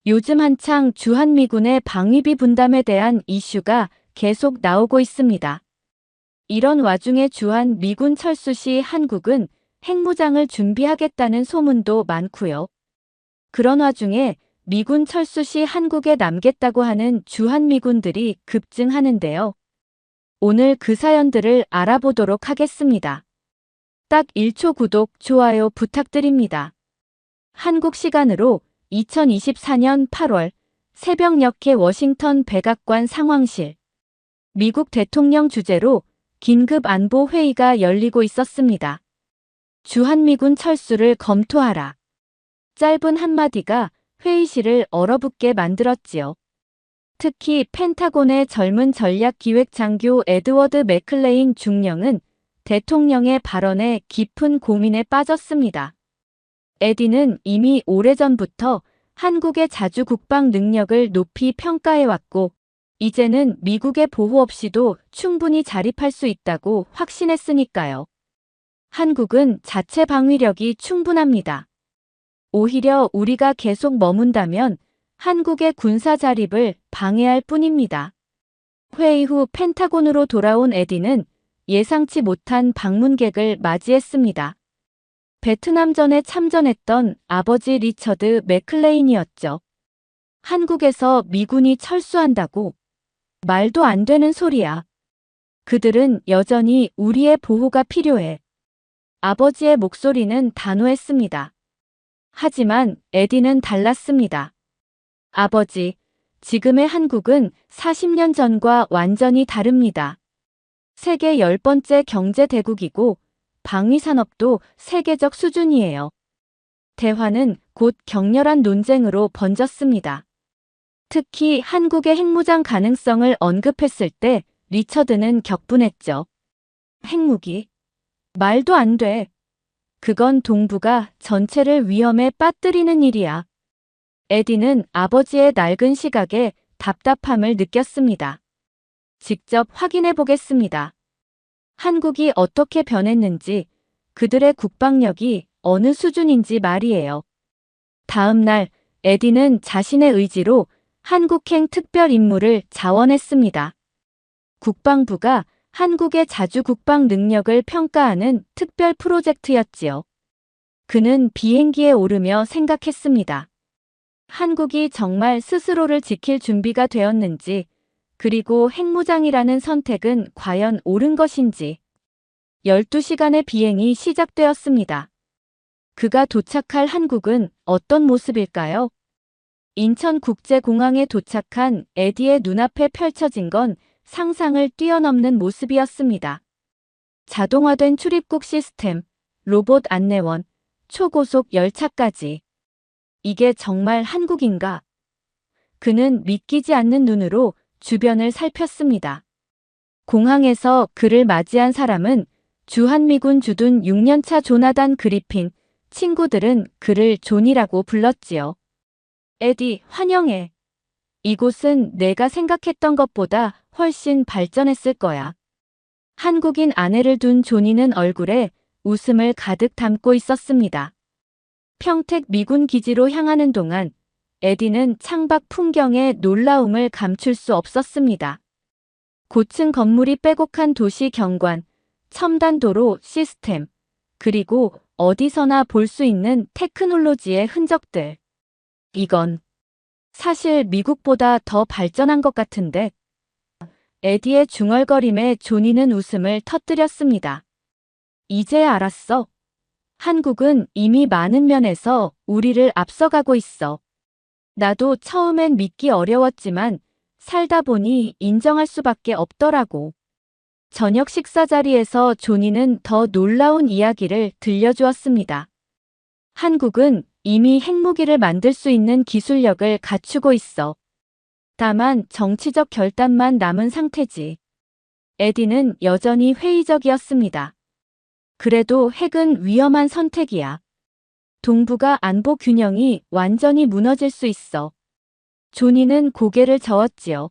요즘 한창 주한미군의 방위비 분담에 대한 이슈가 계속 나오고 있습니다. 이런 와중에 주한 미군 철수 시 한국은 핵무장을 준비하겠다는 소문도 많고요. 그런 와중에 미군 철수 시 한국에 남겠다고 하는 주한미군들이 급증하는데요. 오늘 그 사연들을 알아보도록 하겠습니다. 딱 1초 구독, 좋아요 부탁드립니다. 한국 시간으로 2024년 8월 새벽녘에 워싱턴 백악관 상황실. 미국 대통령 주재로 긴급 안보 회의가 열리고 있었습니다. 주한미군 철수를 검토하라. 짧은 한마디가 회의실을 얼어붙게 만들었지요. 특히 펜타곤의 젊은 전략기획장교 에드워드 맥클레인 중령은 대통령의 발언에 깊은 고민에 빠졌습니다. 에디는 이미 오래전부터 한국의 자주 국방 능력을 높이 평가해왔고, 이제는 미국의 보호 없이도 충분히 자립할 수 있다고 확신했으니까요. 한국은 자체 방위력이 충분합니다. 오히려 우리가 계속 머문다면 한국의 군사 자립을 방해할 뿐입니다. 회의 후 펜타곤으로 돌아온 에디는 예상치 못한 방문객을 맞이했습니다. 베트남전에 참전했던 아버지 리처드 맥클레인이었죠. 한국에서 미군이 철수한다고? 말도 안 되는 소리야. 그들은 여전히 우리의 보호가 필요해. 아버지의 목소리는 단호했습니다. 하지만 에디는 달랐습니다. 아버지, 지금의 한국은 40년 전과 완전히 다릅니다. 세계 10번째 경제 대국이고 방위산업도 세계적 수준이에요. 대화는 곧 격렬한 논쟁으로 번졌습니다. 특히 한국의 핵무장 가능성을 언급했을 때 리처드는 격분했죠. 핵무기? 말도 안 돼. 그건 동북아 전체를 위험에 빠뜨리는 일이야. 에디는 아버지의 낡은 시각에 답답함을 느꼈습니다. 직접 확인해 보겠습니다. 한국이 어떻게 변했는지, 그들의 국방력이 어느 수준인지 말이에요. 다음 날 에디는 자신의 의지로 한국행 특별 임무를 자원했습니다. 국방부가 한국의 자주 국방 능력을 평가하는 특별 프로젝트였지요. 그는 비행기에 오르며 생각했습니다. 한국이 정말 스스로를 지킬 준비가 되었는지, 그리고 핵무장이라는 선택은 과연 옳은 것인지. 12시간의 비행이 시작되었습니다. 그가 도착할 한국은 어떤 모습일까요? 인천국제공항에 도착한 에디의 눈앞에 펼쳐진 건 상상을 뛰어넘는 모습이었습니다. 자동화된 출입국 시스템, 로봇 안내원, 초고속 열차까지. 이게 정말 한국인가? 그는 믿기지 않는 눈으로 주변을 살폈습니다. 공항에서 그를 맞이한 사람은 주한미군 주둔 6년차 조나단 그리핀, 친구들은 그를 존이라고 불렀지요. 에디, 환영해. 이곳은 내가 생각했던 것보다 훨씬 발전했을 거야. 한국인 아내를 둔 조니는 얼굴에 웃음을 가득 담고 있었습니다. 평택 미군 기지로 향하는 동안 에디는 창밖 풍경에 놀라움을 감출 수 없었습니다. 고층 건물이 빼곡한 도시 경관, 첨단 도로 시스템, 그리고 어디서나 볼 수 있는 테크놀로지의 흔적들. 이건 사실 미국보다 더 발전한 것 같은데. 에디의 중얼거림에 조니는 웃음을 터뜨렸습니다. 이제 알았어. 한국은 이미 많은 면에서 우리를 앞서가고 있어. 나도 처음엔 믿기 어려웠지만 살다 보니 인정할 수밖에 없더라고. 저녁 식사 자리에서 조니는 더 놀라운 이야기를 들려주었습니다. 한국은 이미 핵무기를 만들 수 있는 기술력을 갖추고 있어. 다만 정치적 결단만 남은 상태지. 에디는 여전히 회의적이었습니다. 그래도 핵은 위험한 선택이야. 동북아 안보 균형이 완전히 무너질 수 있어. 조니는 고개를 저었지요.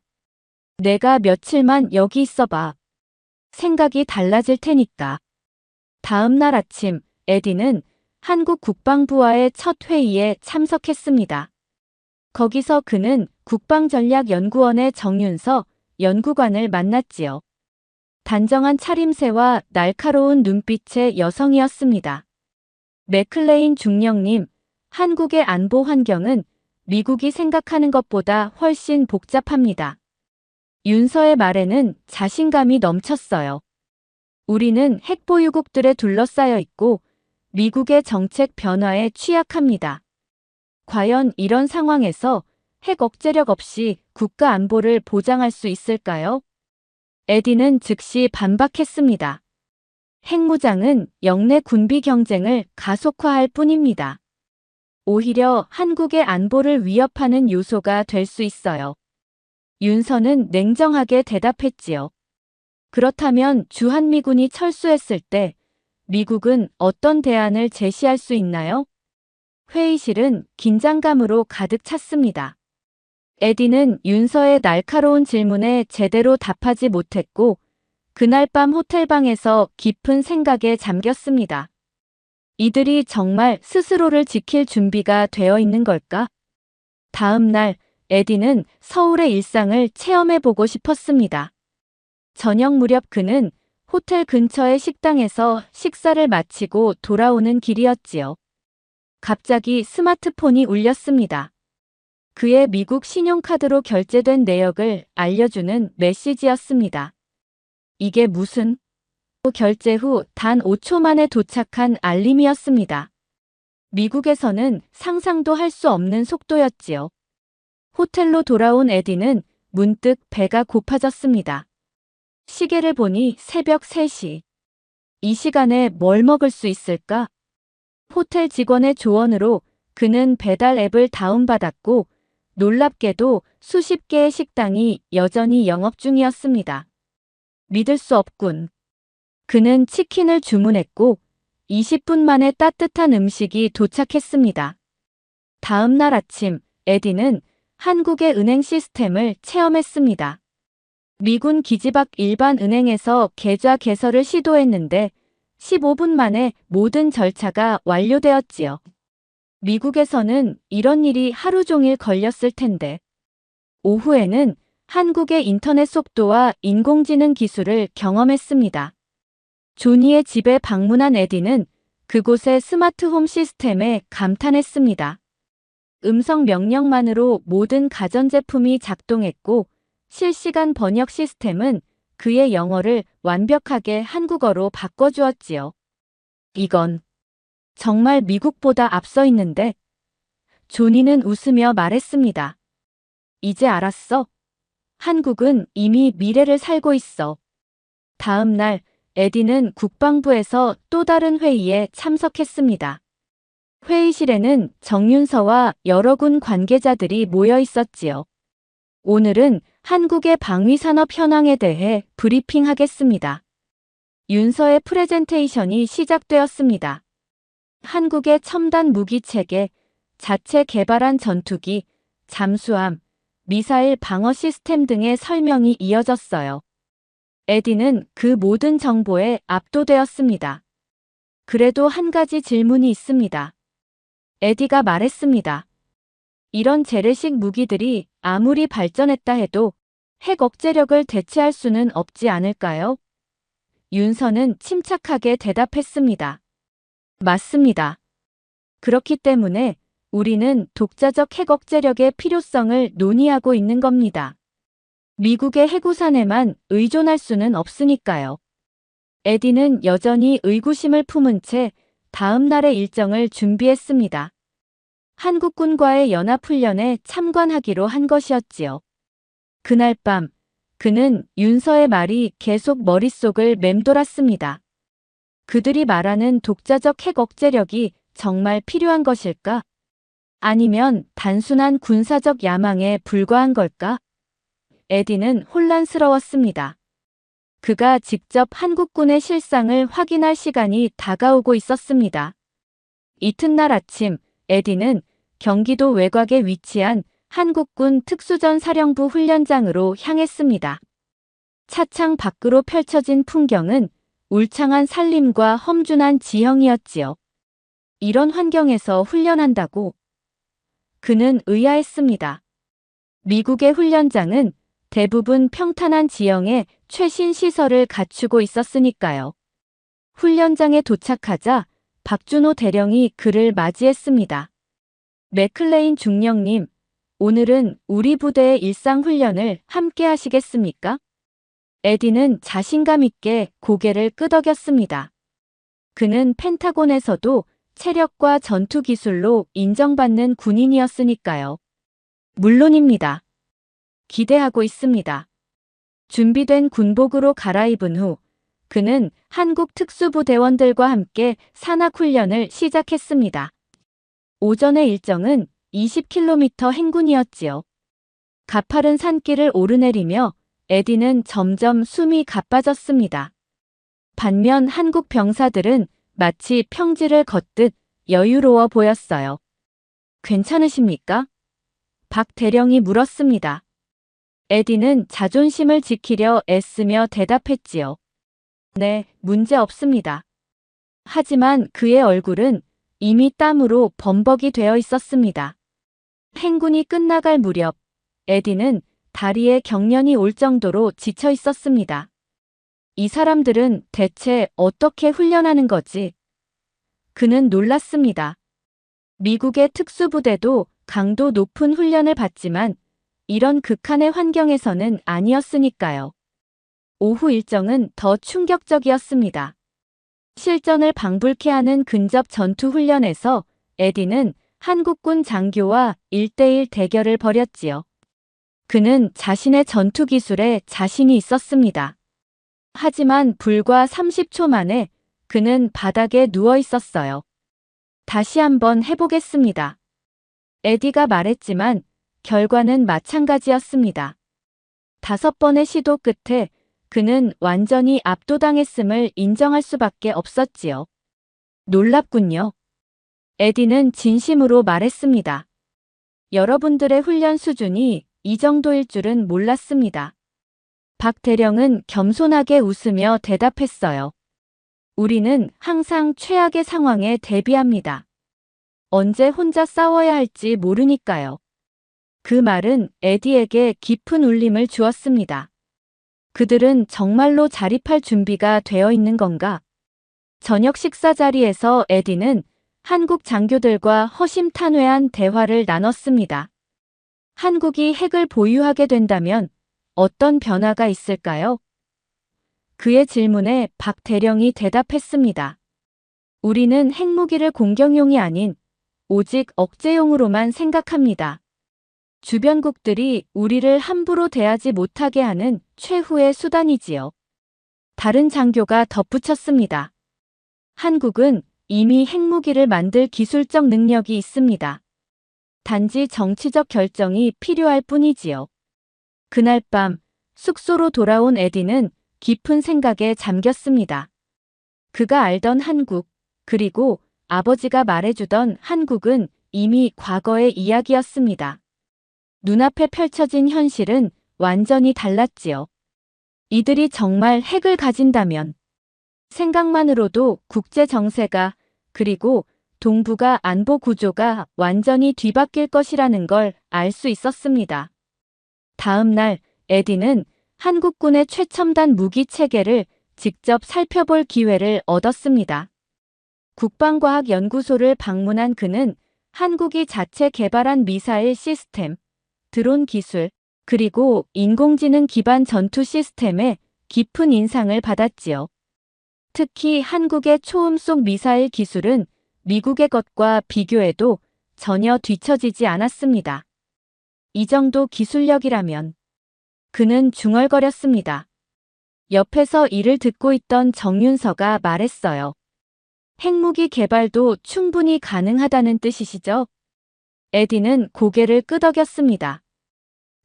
내가 며칠만 여기 있어봐. 생각이 달라질 테니까. 다음 날 아침, 에디는 한국 국방부와의 첫 회의에 참석했습니다. 거기서 그는 국방전략연구원의 정윤서 연구관을 만났지요. 단정한 차림새와 날카로운 눈빛의 여성이었습니다. 맥클레인 중령님, 한국의 안보 환경은 미국이 생각하는 것보다 훨씬 복잡합니다. 윤서의 말에는 자신감이 넘쳤어요. 우리는 핵보유국들에 둘러싸여 있고 미국의 정책 변화에 취약합니다. 과연 이런 상황에서 핵 억제력 없이 국가 안보를 보장할 수 있을까요? 에디는 즉시 반박했습니다. 핵무장은 영내 군비 경쟁을 가속화할 뿐입니다. 오히려 한국의 안보를 위협하는 요소가 될 수 있어요. 윤서는 냉정하게 대답했지요. 그렇다면 주한미군이 철수했을 때 미국은 어떤 대안을 제시할 수 있나요? 회의실은 긴장감으로 가득 찼습니다. 에디는 윤서의 날카로운 질문에 제대로 답하지 못했고 그날 밤 호텔방에서 깊은 생각에 잠겼습니다. 이들이 정말 스스로를 지킬 준비가 되어 있는 걸까? 다음 날 에디는 서울의 일상을 체험해보고 싶었습니다. 저녁 무렵 그는 호텔 근처의 식당에서 식사를 마치고 돌아오는 길이었지요. 갑자기 스마트폰이 울렸습니다. 그의 미국 신용카드로 결제된 내역을 알려주는 메시지였습니다. 이게 무슨? 결제 후 단 5초 만에 도착한 알림이었습니다. 미국에서는 상상도 할 수 없는 속도였지요. 호텔로 돌아온 에디는 문득 배가 고파졌습니다. 시계를 보니 새벽 3시. 이 시간에 뭘 먹을 수 있을까? 호텔 직원의 조언으로 그는 배달 앱을 다운받았고 놀랍게도 수십 개의 식당이 여전히 영업 중이었습니다. 믿을 수 없군. 그는 치킨을 주문했고 20분 만에 따뜻한 음식이 도착했습니다. 다음 날 아침 에디는 한국의 은행 시스템을 체험했습니다. 미군 기지 밖 일반 은행에서 계좌 개설을 시도했는데 15분 만에 모든 절차가 완료되었지요. 미국에서는 이런 일이 하루 종일 걸렸을 텐데. 오후에는 한국의 인터넷 속도와 인공지능 기술을 경험했습니다. 조니의 집에 방문한 에디는 그곳의 스마트홈 시스템에 감탄했습니다. 음성 명령만으로 모든 가전제품이 작동했고 실시간 번역 시스템은 그의 영어를 완벽하게 한국어로 바꿔주었지요. 이건 정말 미국보다 앞서 있는데? 조니는 웃으며 말했습니다. 이제 알았어. 한국은 이미 미래를 살고 있어. 다음 날 에디는 국방부에서 또 다른 회의에 참석했습니다. 회의실에는 정윤서와 여러 군 관계자들이 모여 있었지요. 오늘은 한국의 방위산업 현황에 대해 브리핑하겠습니다. 윤서의 프레젠테이션이 시작되었습니다. 한국의 첨단 무기 체계, 자체 개발한 전투기, 잠수함, 미사일 방어 시스템 등의 설명이 이어졌어요. 에디는 그 모든 정보에 압도되었습니다. 그래도 한 가지 질문이 있습니다. 에디가 말했습니다. 이런 재래식 무기들이 아무리 발전했다 해도 핵 억제력을 대체할 수는 없지 않을까요? 윤서는 침착하게 대답했습니다. 맞습니다. 그렇기 때문에 우리는 독자적 핵 억제력의 필요성을 논의하고 있는 겁니다. 미국의 해구산에만 의존할 수는 없으니까요. 에디는 여전히 의구심을 품은 채 다음 날의 일정을 준비했습니다. 한국군과의 연합훈련에 참관하기로 한 것이었지요. 그날 밤 그는 윤서의 말이 계속 머릿속을 맴돌았습니다. 그들이 말하는 독자적 핵 억제력이 정말 필요한 것일까? 아니면 단순한 군사적 야망에 불과한 걸까? 에디는 혼란스러웠습니다. 그가 직접 한국군의 실상을 확인할 시간이 다가오고 있었습니다. 이튿날 아침 에디는 경기도 외곽에 위치한 한국군 특수전사령부 훈련장으로 향했습니다. 차창 밖으로 펼쳐진 풍경은 울창한 산림과 험준한 지형이었지요. 이런 환경에서 훈련한다고? 그는 의아했습니다. 미국의 훈련장은 대부분 평탄한 지형에 최신 시설을 갖추고 있었으니까요. 훈련장에 도착하자 박준호 대령이 그를 맞이했습니다. 맥클레인 중령님, 오늘은 우리 부대의 일상훈련을 함께 하시겠습니까? 에디는 자신감 있게 고개를 끄덕였습니다. 그는 펜타곤에서도 체력과 전투 기술로 인정받는 군인이었으니까요. 물론입니다. 기대하고 있습니다. 준비된 군복으로 갈아입은 후 그는 한국 특수부대원들과 함께 산악훈련을 시작했습니다. 오전의 일정은 20km 행군이었지요. 가파른 산길을 오르내리며 에디는 점점 숨이 가빠졌습니다. 반면 한국 병사들은 마치 평지를 걷듯 여유로워 보였어요. 괜찮으십니까? 박 대령이 물었습니다. 에디는 자존심을 지키려 애쓰며 대답했지요. 네, 문제 없습니다. 하지만 그의 얼굴은 이미 땀으로 범벅이 되어 있었습니다. 행군이 끝나갈 무렵 에디는 다리에 경련이 올 정도로 지쳐 있었습니다. 이 사람들은 대체 어떻게 훈련하는 거지? 그는 놀랐습니다. 미국의 특수부대도 강도 높은 훈련을 받지만 이런 극한의 환경에서는 아니었으니까요. 오후 일정은 더 충격적이었습니다. 실전을 방불케 하는 근접 전투 훈련에서 에디는 한국군 장교와 1대1 대결을 벌였지요. 그는 자신의 전투 기술에 자신이 있었습니다. 하지만 불과 30초 만에 그는 바닥에 누워 있었어요. 다시 한번 해보겠습니다. 에디가 말했지만 결과는 마찬가지였습니다. 5번의 시도 끝에 그는 완전히 압도당했음을 인정할 수밖에 없었지요. 놀랍군요. 에디는 진심으로 말했습니다. 여러분들의 훈련 수준이 이 정도일 줄은 몰랐습니다. 박 대령은 겸손하게 웃으며 대답했어요. 우리는 항상 최악의 상황에 대비합니다. 언제 혼자 싸워야 할지 모르니까요. 그 말은 에디에게 깊은 울림을 주었습니다. 그들은 정말로 자립할 준비가 되어 있는 건가? 저녁 식사 자리에서 에디는 한국 장교들과 허심탄회한 대화를 나눴습니다. 한국이 핵을 보유하게 된다면 어떤 변화가 있을까요? 그의 질문에 박 대령이 대답했습니다. 우리는 핵무기를 공격용이 아닌 오직 억제용으로만 생각합니다. 주변국들이 우리를 함부로 대하지 못하게 하는 최후의 수단이지요. 다른 장교가 덧붙였습니다. 한국은 이미 핵무기를 만들 기술적 능력이 있습니다. 단지 정치적 결정이 필요할 뿐이지요. 그날 밤 숙소로 돌아온 에디는 깊은 생각에 잠겼습니다. 그가 알던 한국, 그리고 아버지가 말해주던 한국은 이미 과거의 이야기였습니다. 눈앞에 펼쳐진 현실은 완전히 달랐지요. 이들이 정말 핵을 가진다면 생각만으로도 국제 정세가 그리고 동북아 안보 구조가 완전히 뒤바뀔 것이라는 걸 알 수 있었습니다. 다음 날 에디는 한국군의 최첨단 무기 체계를 직접 살펴볼 기회를 얻었습니다. 국방과학연구소를 방문한 그는 한국이 자체 개발한 미사일 시스템, 드론 기술, 그리고 인공지능 기반 전투 시스템에 깊은 인상을 받았지요. 특히 한국의 초음속 미사일 기술은 미국의 것과 비교해도 전혀 뒤처지지 않았습니다. 이 정도 기술력이라면 그는 중얼거렸습니다. 옆에서 이를 듣고 있던 정윤서가 말했어요. 핵무기 개발도 충분히 가능하다는 뜻이시죠? 에디는 고개를 끄덕였습니다.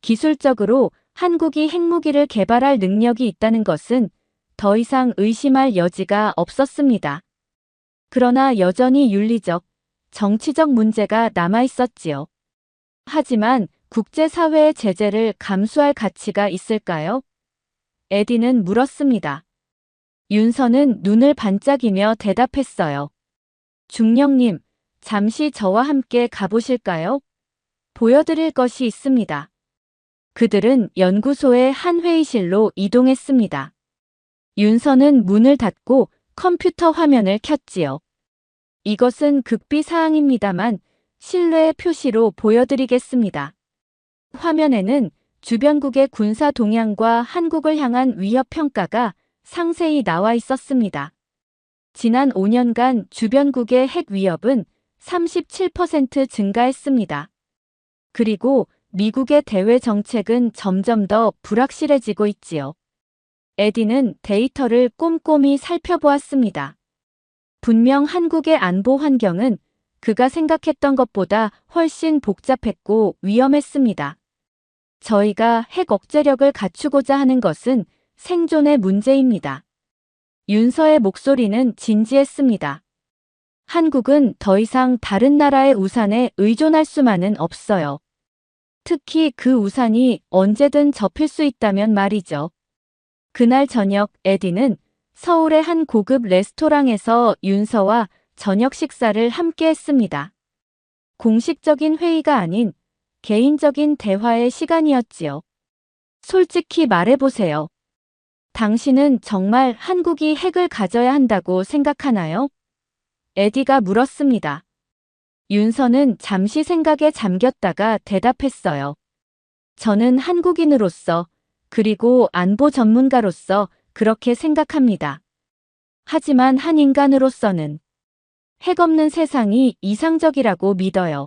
기술적으로 한국이 핵무기를 개발할 능력이 있다는 것은 더 이상 의심할 여지가 없었습니다. 그러나 여전히 윤리적, 정치적 문제가 남아있었지요. 하지만 국제사회의 제재를 감수할 가치가 있을까요? 에디는 물었습니다. 윤서는 눈을 반짝이며 대답했어요. 중령님, 잠시 저와 함께 가보실까요? 보여드릴 것이 있습니다. 그들은 연구소의 한 회의실로 이동했습니다. 윤서는 문을 닫고 컴퓨터 화면을 켰지요. 이것은 극비 사항입니다만 신뢰의 표시로 보여드리겠습니다. 화면에는 주변국의 군사 동향과 한국을 향한 위협 평가가 상세히 나와 있었습니다. 지난 5년간 주변국의 핵 위협은 37% 증가했습니다. 그리고 미국의 대외 정책은 점점 더 불확실해지고 있지요. 에디는 데이터를 꼼꼼히 살펴보았습니다. 분명 한국의 안보 환경은 그가 생각했던 것보다 훨씬 복잡했고 위험했습니다. 저희가 핵 억제력을 갖추고자 하는 것은 생존의 문제입니다. 윤서의 목소리는 진지했습니다. 한국은 더 이상 다른 나라의 우산에 의존할 수만은 없어요. 특히 그 우산이 언제든 접힐 수 있다면 말이죠. 그날 저녁 에디는 서울의 한 고급 레스토랑에서 윤서와 저녁 식사를 함께 했습니다. 공식적인 회의가 아닌 개인적인 대화의 시간이었지요. 솔직히 말해보세요. 당신은 정말 한국이 핵을 가져야 한다고 생각하나요? 에디가 물었습니다. 윤서는 잠시 생각에 잠겼다가 대답했어요. 저는 한국인으로서 그리고 안보 전문가로서 그렇게 생각합니다. 하지만 한 인간으로서는 핵 없는 세상이 이상적이라고 믿어요.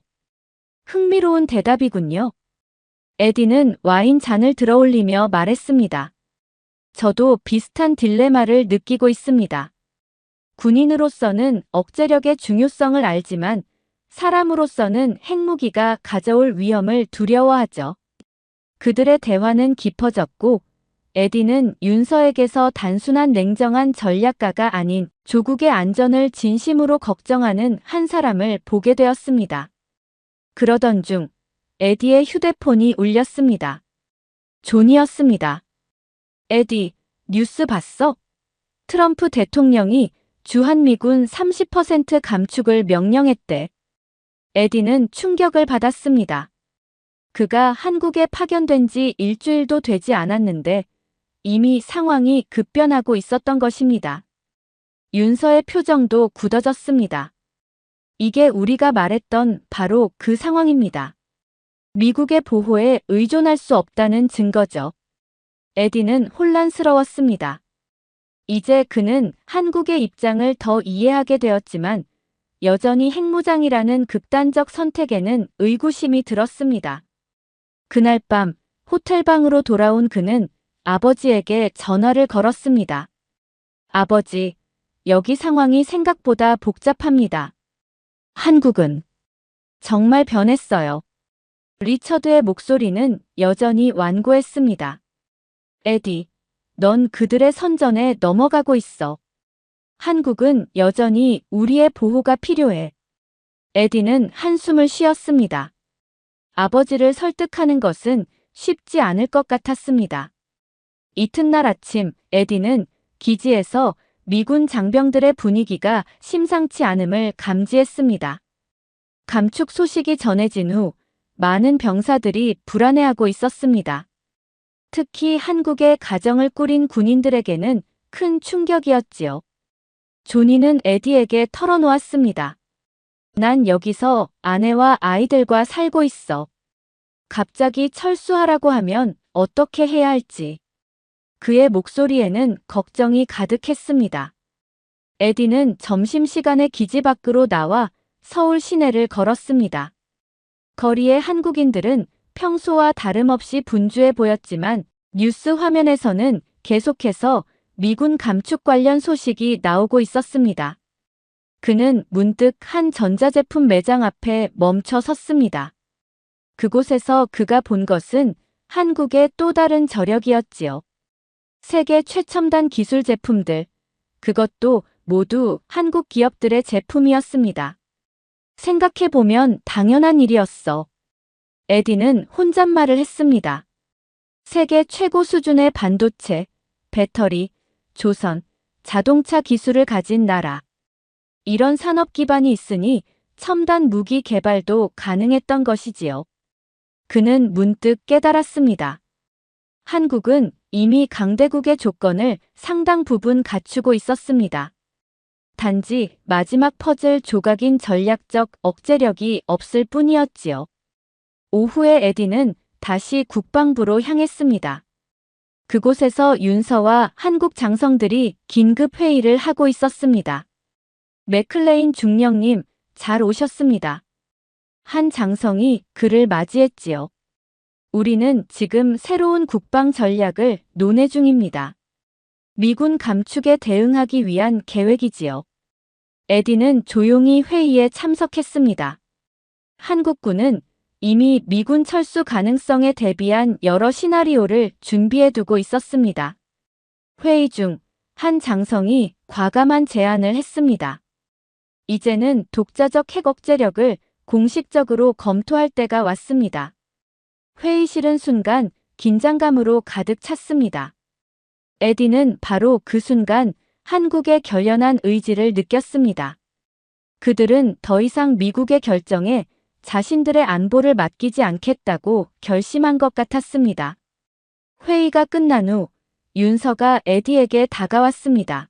흥미로운 대답이군요. 에디는 와인 잔을 들어올리며 말했습니다. 저도 비슷한 딜레마를 느끼고 있습니다. 군인으로서는 억제력의 중요성을 알지만 사람으로서는 핵무기가 가져올 위험을 두려워하죠. 그들의 대화는 깊어졌고 에디는 윤서에게서 단순한 냉정한 전략가가 아닌 조국의 안전을 진심으로 걱정하는 한 사람을 보게 되었습니다. 그러던 중 에디의 휴대폰이 울렸습니다. 존이었습니다. 에디, 뉴스 봤어? 트럼프 대통령이 주한미군 30% 감축을 명령했대. 에디는 충격을 받았습니다. 그가 한국에 파견된 지 일주일도 되지 않았는데 이미 상황이 급변하고 있었던 것입니다. 윤서의 표정도 굳어졌습니다. 이게 우리가 말했던 바로 그 상황입니다. 미국의 보호에 의존할 수 없다는 증거죠. 에디는 혼란스러웠습니다. 이제 그는 한국의 입장을 더 이해하게 되었지만 여전히 핵무장이라는 극단적 선택에는 의구심이 들었습니다. 그날 밤 호텔방으로 돌아온 그는 아버지에게 전화를 걸었습니다. 아버지, 여기 상황이 생각보다 복잡합니다. 한국은 정말 변했어요. 리처드의 목소리는 여전히 완고했습니다. 에디, 넌 그들의 선전에 넘어가고 있어. 한국은 여전히 우리의 보호가 필요해. 에디는 한숨을 쉬었습니다. 아버지를 설득하는 것은 쉽지 않을 것 같았습니다. 이튿날 아침 에디는 기지에서 미군 장병들의 분위기가 심상치 않음을 감지했습니다. 감축 소식이 전해진 후 많은 병사들이 불안해하고 있었습니다. 특히 한국의 가정을 꾸린 군인들에게는 큰 충격이었지요. 조니는 에디에게 털어놓았습니다. 난 여기서 아내와 아이들과 살고 있어. 갑자기 철수하라고 하면 어떻게 해야 할지. 그의 목소리에는 걱정이 가득했습니다. 에디는 점심시간에 기지 밖으로 나와 서울 시내를 걸었습니다. 거리의 한국인들은 평소와 다름없이 분주해 보였지만 뉴스 화면에서는 계속해서 미군 감축 관련 소식이 나오고 있었습니다. 그는 문득 한 전자제품 매장 앞에 멈춰 섰습니다. 그곳에서 그가 본 것은 한국의 또 다른 저력이었지요. 세계 최첨단 기술 제품들, 그것도 모두 한국 기업들의 제품이었습니다. 생각해보면 당연한 일이었어. 에디는 혼잣말을 했습니다. 세계 최고 수준의 반도체, 배터리, 조선, 자동차 기술을 가진 나라. 이런 산업 기반이 있으니 첨단 무기 개발도 가능했던 것이지요. 그는 문득 깨달았습니다. 한국은 이미 강대국의 조건을 상당 부분 갖추고 있었습니다. 단지 마지막 퍼즐 조각인 전략적 억제력이 없을 뿐이었지요. 오후에 에디는 다시 국방부로 향했습니다. 그곳에서 윤서와 한국 장성들이 긴급 회의를 하고 있었습니다. 맥클레인 중령님, 잘 오셨습니다. 한 장성이 그를 맞이했지요. 우리는 지금 새로운 국방 전략을 논의 중입니다. 미군 감축에 대응하기 위한 계획이지요. 에디는 조용히 회의에 참석했습니다. 한국군은 이미 미군 철수 가능성에 대비한 여러 시나리오를 준비해두고 있었습니다. 회의 중 한 장성이 과감한 제안을 했습니다. 이제는 독자적 핵 억제력을 공식적으로 검토할 때가 왔습니다. 회의실은 순간 긴장감으로 가득 찼습니다. 에디는 바로 그 순간 한국의 결연한 의지를 느꼈습니다. 그들은 더 이상 미국의 결정에 자신들의 안보를 맡기지 않겠다고 결심한 것 같았습니다. 회의가 끝난 후 윤서가 에디에게 다가왔습니다.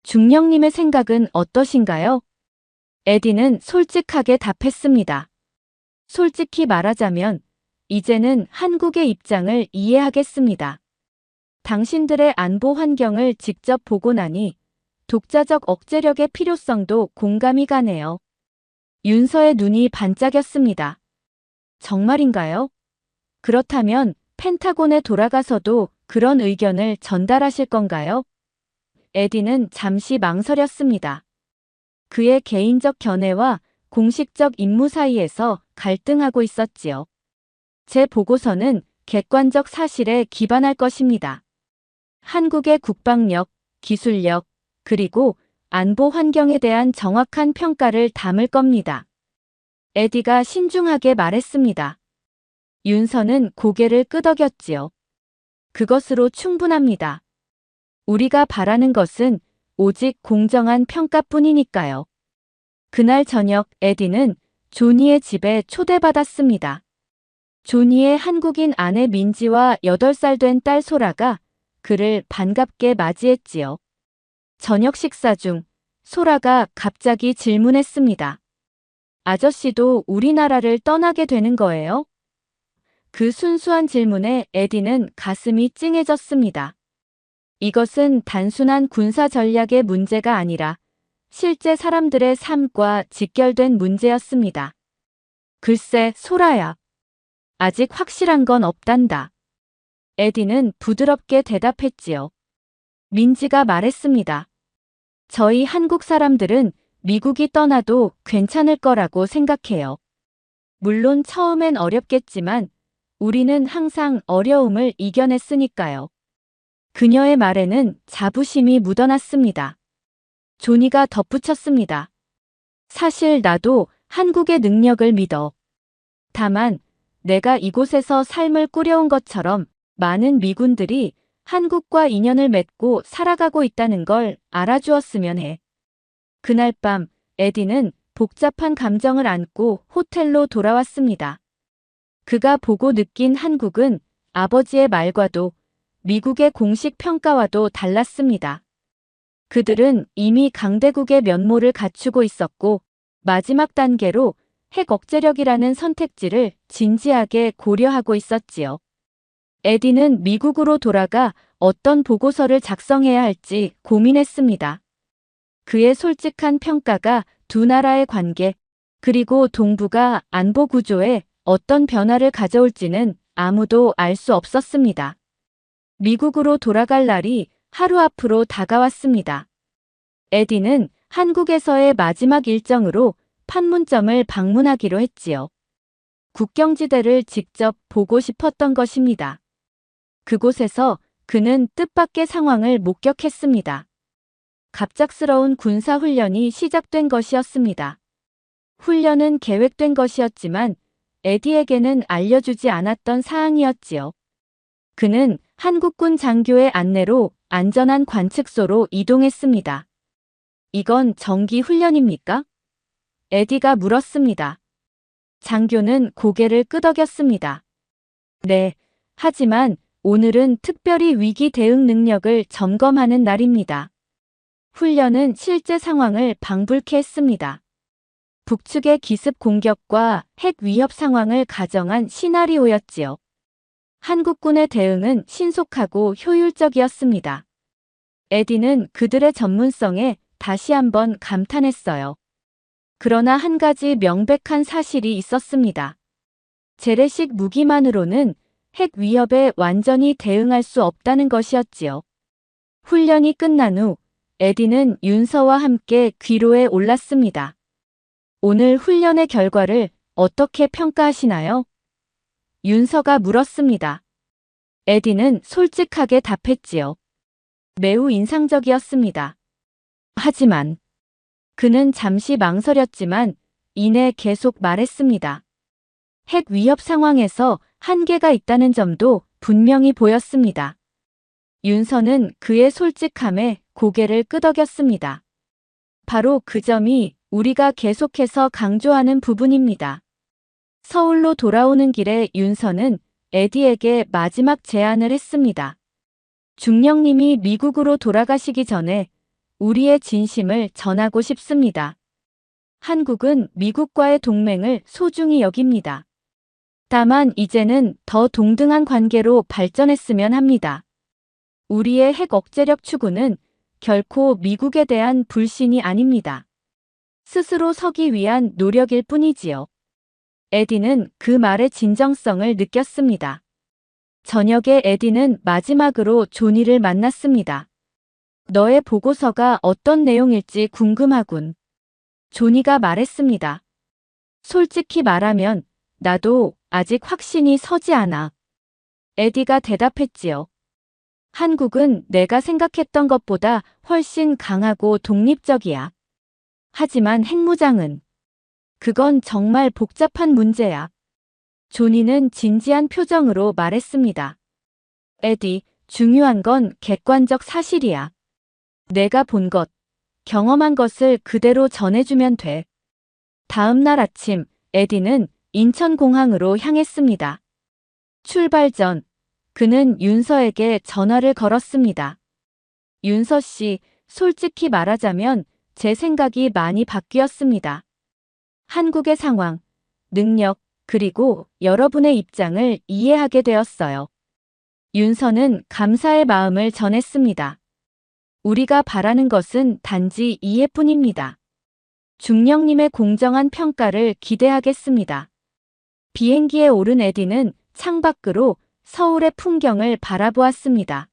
중령님의 생각은 어떠신가요? 에디는 솔직하게 답했습니다. 솔직히 말하자면 이제는 한국의 입장을 이해하겠습니다. 당신들의 안보 환경을 직접 보고 나니 독자적 억제력의 필요성도 공감이 가네요. 윤서의 눈이 반짝였습니다. 정말인가요? 그렇다면 펜타곤에 돌아가서도 그런 의견을 전달하실 건가요? 에디는 잠시 망설였습니다. 그의 개인적 견해와 공식적 임무 사이에서 갈등하고 있었지요. 제 보고서는 객관적 사실에 기반할 것입니다. 한국의 국방력, 기술력, 그리고 안보 환경에 대한 정확한 평가를 담을 겁니다. 에디가 신중하게 말했습니다. 윤서는 고개를 끄덕였지요. 그것으로 충분합니다. 우리가 바라는 것은 오직 공정한 평가뿐이니까요. 그날 저녁 에디는 조니의 집에 초대받았습니다. 조니의 한국인 아내 민지와 8살 된 딸 소라가 그를 반갑게 맞이했지요. 저녁 식사 중 소라가 갑자기 질문했습니다. 아저씨도 우리나라를 떠나게 되는 거예요? 그 순수한 질문에 에디는 가슴이 찡해졌습니다. 이것은 단순한 군사 전략의 문제가 아니라 실제 사람들의 삶과 직결된 문제였습니다. 글쎄, 소라야. 아직 확실한 건 없단다. 에디는 부드럽게 대답했지요. 민지가 말했습니다. 저희 한국 사람들은 미국이 떠나도 괜찮을 거라고 생각해요. 물론 처음엔 어렵겠지만 우리는 항상 어려움을 이겨냈으니까요. 그녀의 말에는 자부심이 묻어났습니다. 조니가 덧붙였습니다. 사실 나도 한국의 능력을 믿어. 다만 내가 이곳에서 삶을 꾸려온 것처럼 많은 미군들이 한국과 인연을 맺고 살아가고 있다는 걸 알아주었으면 해. 그날 밤 에디는 복잡한 감정을 안고 호텔로 돌아왔습니다. 그가 보고 느낀 한국은 아버지의 말과도 미국의 공식 평가와도 달랐습니다. 그들은 이미 강대국의 면모를 갖추고 있었고 마지막 단계로 핵 억제력이라는 선택지를 진지하게 고려하고 있었지요. 에디는 미국으로 돌아가 어떤 보고서를 작성해야 할지 고민했습니다. 그의 솔직한 평가가 두 나라의 관계, 그리고 동북아 안보 구조에 어떤 변화를 가져올지는 아무도 알 수 없었습니다. 미국으로 돌아갈 날이 하루 앞으로 다가왔습니다. 에디는 한국에서의 마지막 일정으로 판문점을 방문하기로 했지요. 국경지대를 직접 보고 싶었던 것입니다. 그곳에서 그는 뜻밖의 상황을 목격했습니다. 갑작스러운 군사훈련이 시작된 것이었습니다. 훈련은 계획된 것이었지만 에디에게는 알려주지 않았던 사항이었지요. 그는 한국군 장교의 안내로 안전한 관측소로 이동했습니다. 이건 정기 훈련입니까? 에디가 물었습니다. 장교는 고개를 끄덕였습니다. 네, 하지만 오늘은 특별히 위기 대응 능력을 점검하는 날입니다. 훈련은 실제 상황을 방불케 했습니다. 북측의 기습 공격과 핵 위협 상황을 가정한 시나리오였지요. 한국군의 대응은 신속하고 효율적이었습니다. 에디는 그들의 전문성에 다시 한번 감탄했어요. 그러나 한 가지 명백한 사실이 있었습니다. 재래식 무기만으로는 핵 위협에 완전히 대응할 수 없다는 것이었지요. 훈련이 끝난 후 에디는 윤서와 함께 귀로에 올랐습니다. 오늘 훈련의 결과를 어떻게 평가하시나요? 윤서가 물었습니다. 에디는 솔직하게 답했지요. 매우 인상적이었습니다. 하지만 그는 잠시 망설였지만 이내 계속 말했습니다. 핵 위협 상황에서 한계가 있다는 점도 분명히 보였습니다. 윤서는 그의 솔직함에 고개를 끄덕였습니다. 바로 그 점이 우리가 계속해서 강조하는 부분입니다. 서울로 돌아오는 길에 윤서는 에디에게 마지막 제안을 했습니다. 중령님이 미국으로 돌아가시기 전에 우리의 진심을 전하고 싶습니다. 한국은 미국과의 동맹을 소중히 여깁니다. 다만 이제는 더 동등한 관계로 발전했으면 합니다. 우리의 핵 억제력 추구는 결코 미국에 대한 불신이 아닙니다. 스스로 서기 위한 노력일 뿐이지요. 에디는 그 말의 진정성을 느꼈습니다. 저녁에 에디는 마지막으로 조니를 만났습니다. 너의 보고서가 어떤 내용일지 궁금하군. 조니가 말했습니다. 솔직히 말하면 나도 아직 확신이 서지 않아. 에디가 대답했지요. 한국은 내가 생각했던 것보다 훨씬 강하고 독립적이야. 하지만 핵무장은 그건 정말 복잡한 문제야. 조니는 진지한 표정으로 말했습니다. 에디, 중요한 건 객관적 사실이야. 내가 본 것, 경험한 것을 그대로 전해주면 돼. 다음 날 아침, 에디는 인천공항으로 향했습니다. 출발 전, 그는 윤서에게 전화를 걸었습니다. 윤서 씨, 솔직히 말하자면 제 생각이 많이 바뀌었습니다. 한국의 상황, 능력, 그리고 여러분의 입장을 이해하게 되었어요. 윤서는 감사의 마음을 전했습니다. 우리가 바라는 것은 단지 이해뿐입니다. 중령님의 공정한 평가를 기대하겠습니다. 비행기에 오른 에디는 창밖으로 서울의 풍경을 바라보았습니다.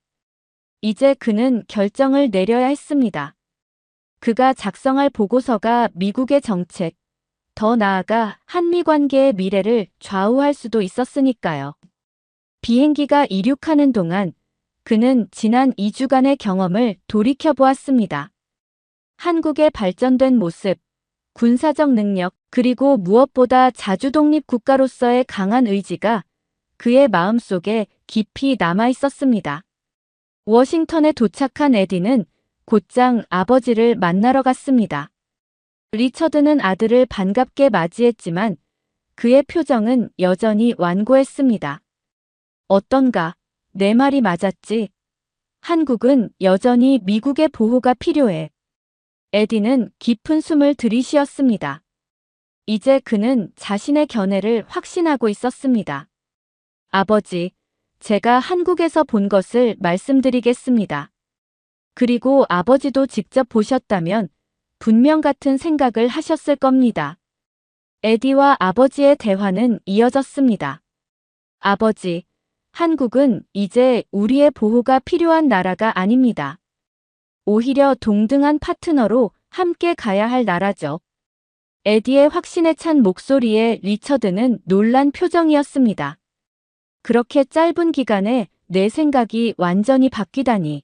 이제 그는 결정을 내려야 했습니다. 그가 작성할 보고서가 미국의 정책, 더 나아가 한미 관계의 미래를 좌우할 수도 있었으니까요. 비행기가 이륙하는 동안 그는 지난 2주간의 경험을 돌이켜보았습니다. 한국의 발전된 모습, 군사적 능력, 그리고 무엇보다 자주독립 국가로서의 강한 의지가 그의 마음속에 깊이 남아 있었습니다. 워싱턴에 도착한 에디는 곧장 아버지를 만나러 갔습니다. 리처드는 아들을 반갑게 맞이했지만 그의 표정은 여전히 완고했습니다. 어떤가? 내 말이 맞았지? 한국은 여전히 미국의 보호가 필요해. 에디는 깊은 숨을 들이쉬었습니다. 이제 그는 자신의 견해를 확신하고 있었습니다. 아버지, 제가 한국에서 본 것을 말씀드리겠습니다. 그리고 아버지도 직접 보셨다면 분명 같은 생각을 하셨을 겁니다. 에디와 아버지의 대화는 이어졌습니다. 아버지, 한국은 이제 우리의 보호가 필요한 나라가 아닙니다. 오히려 동등한 파트너로 함께 가야 할 나라죠. 에디의 확신에 찬 목소리에 리처드는 놀란 표정이었습니다. 그렇게 짧은 기간에 내 생각이 완전히 바뀌다니.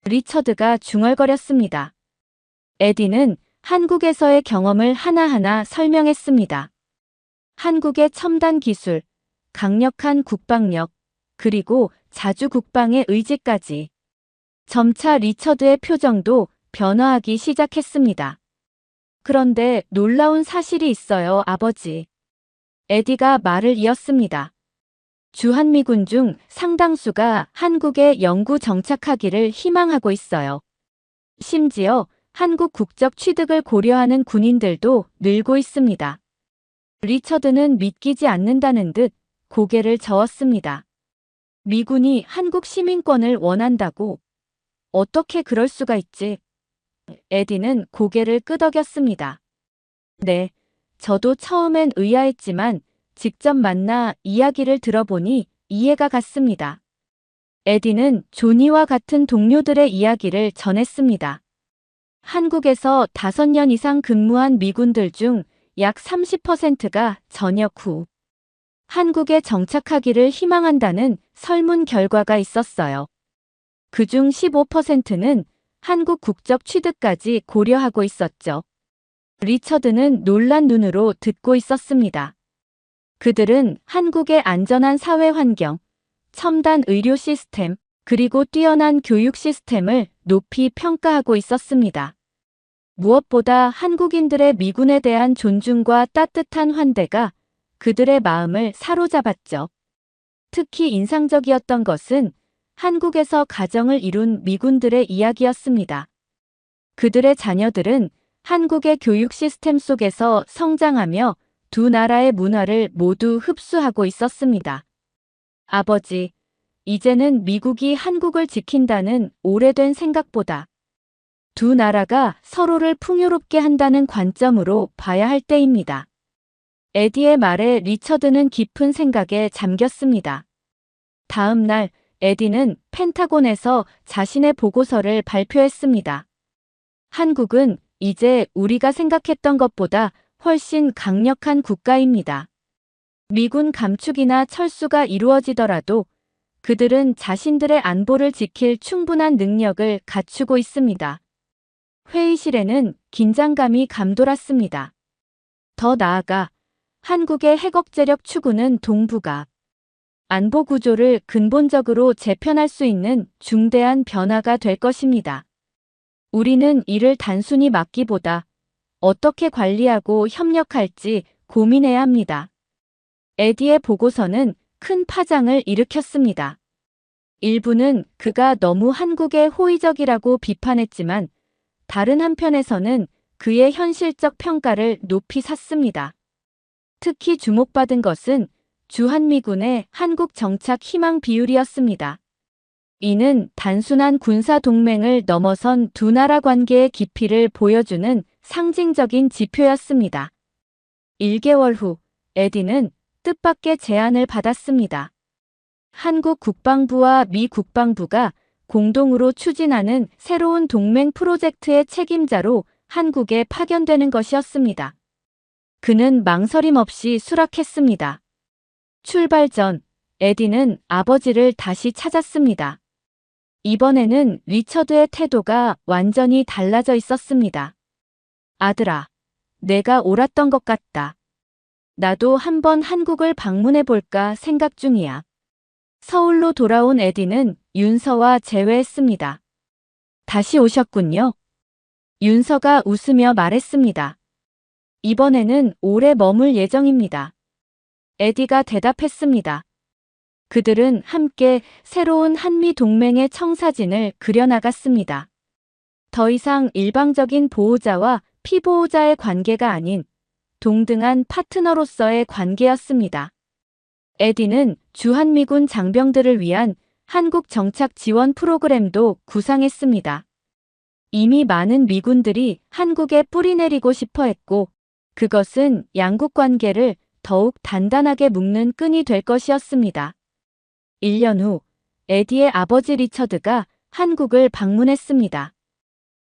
리처드가 중얼거렸습니다. 에디는 한국에서의 경험을 하나하나 설명했습니다. 한국의 첨단 기술, 강력한 국방력, 그리고 자주 국방의 의지까지. 점차 리처드의 표정도 변화하기 시작했습니다. 그런데 놀라운 사실이 있어요, 아버지. 에디가 말을 이었습니다. 주한미군 중 상당수가 한국에 영구 정착하기를 희망하고 있어요. 심지어 한국 국적 취득을 고려하는 군인들도 늘고 있습니다. 리처드는 믿기지 않는다는 듯 고개를 저었습니다. 미군이 한국 시민권을 원한다고? 어떻게 그럴 수가 있지? 에디는 고개를 끄덕였습니다. 네, 저도 처음엔 의아했지만 직접 만나 이야기를 들어보니 이해가 갔습니다. 에디는 조니와 같은 동료들의 이야기를 전했습니다. 한국에서 5년 이상 근무한 미군들 중 약 30%가 전역 후 한국에 정착하기를 희망한다는 설문 결과가 있었어요. 그중 15%는 한국 국적 취득까지 고려하고 있었죠. 리처드는 놀란 눈으로 듣고 있었습니다. 그들은 한국의 안전한 사회 환경, 첨단 의료 시스템, 그리고 뛰어난 교육 시스템을 높이 평가하고 있었습니다. 무엇보다 한국인들의 미군에 대한 존중과 따뜻한 환대가 그들의 마음을 사로잡았죠. 특히 인상적이었던 것은 한국에서 가정을 이룬 미군들의 이야기였습니다. 그들의 자녀들은 한국의 교육 시스템 속에서 성장하며 두 나라의 문화를 모두 흡수하고 있었습니다. 아버지, 이제는 미국이 한국을 지킨다는 오래된 생각보다 두 나라가 서로를 풍요롭게 한다는 관점으로 봐야 할 때입니다. 에디의 말에 리처드는 깊은 생각에 잠겼습니다. 다음 날 에디는 펜타곤에서 자신의 보고서를 발표했습니다. 한국은 이제 우리가 생각했던 것보다 훨씬 강력한 국가입니다. 미군 감축이나 철수가 이루어지더라도 그들은 자신들의 안보를 지킬 충분한 능력을 갖추고 있습니다. 회의실에는 긴장감이 감돌았습니다. 더 나아가 한국의 핵억제력 추구는 동북아 안보 구조를 근본적으로 재편할 수 있는 중대한 변화가 될 것입니다. 우리는 이를 단순히 막기보다 어떻게 관리하고 협력할지 고민해야 합니다. 에디의 보고서는 큰 파장을 일으켰습니다. 일부는 그가 너무 한국에 호의적이라고 비판했지만 다른 한편에서는 그의 현실적 평가를 높이 샀습니다. 특히 주목받은 것은 주한미군의 한국 정착 희망 비율이었습니다. 이는 단순한 군사 동맹을 넘어선 두 나라 관계의 깊이를 보여주는 상징적인 지표였습니다. 1개월 후 에디는 뜻밖의 제안을 받았습니다. 한국 국방부와 미 국방부가 공동으로 추진하는 새로운 동맹 프로젝트의 책임자로 한국에 파견되는 것이었습니다. 그는 망설임 없이 수락했습니다. 출발 전 에디는 아버지를 다시 찾았습니다. 이번에는 리처드의 태도가 완전히 달라져 있었습니다. 아들아, 내가 옳았던 것 같다. 나도 한번 한국을 방문해 볼까 생각 중이야. 서울로 돌아온 에디는 윤서와 재회했습니다. 다시 오셨군요. 윤서가 웃으며 말했습니다. 이번에는 오래 머물 예정입니다. 에디가 대답했습니다. 그들은 함께 새로운 한미 동맹의 청사진을 그려나갔습니다. 더 이상 일방적인 보호자와 피보호자의 관계가 아닌 동등한 파트너로서의 관계였습니다. 에디는 주한미군 장병들을 위한 한국 정착 지원 프로그램도 구상했습니다. 이미 많은 미군들이 한국에 뿌리내리고 싶어 했고, 그것은 양국 관계를 더욱 단단하게 묶는 끈이 될 것이었습니다. 1년 후, 에디의 아버지 리처드가 한국을 방문했습니다.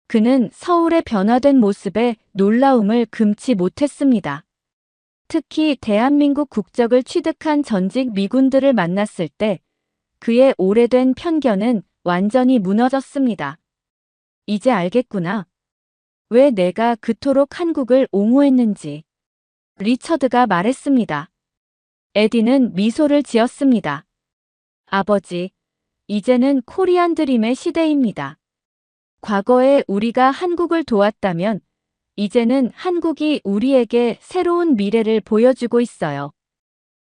그는 서울의 변화된 모습에 놀라움을 금치 못했습니다. 특히 대한민국 국적을 취득한 전직 미군들을 만났을 때 그의 오래된 편견은 완전히 무너졌습니다. 이제 알겠구나. 왜 내가 그토록 한국을 옹호했는지. 리처드가 말했습니다. 에디는 미소를 지었습니다. 아버지, 이제는 코리안 드림의 시대입니다. 과거에 우리가 한국을 도왔다면 이제는 한국이 우리에게 새로운 미래를 보여주고 있어요.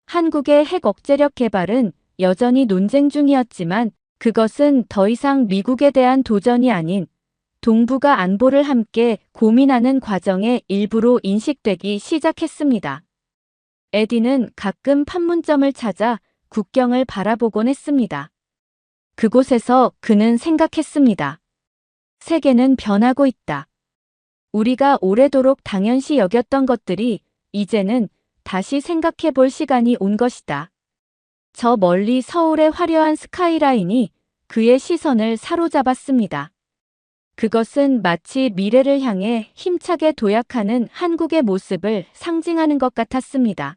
한국의 핵 억제력 개발은 여전히 논쟁 중이었지만 그것은 더 이상 미국에 대한 도전이 아닌 동북아 안보를 함께 고민하는 과정의 일부로 인식되기 시작했습니다. 에디는 가끔 판문점을 찾아 국경을 바라보곤 했습니다. 그곳에서 그는 생각했습니다. 세계는 변하고 있다. 우리가 오래도록 당연시 여겼던 것들이 이제는 다시 생각해 볼 시간이 온 것이다. 저 멀리 서울의 화려한 스카이라인이 그의 시선을 사로잡았습니다. 그것은 마치 미래를 향해 힘차게 도약하는 한국의 모습을 상징하는 것 같았습니다.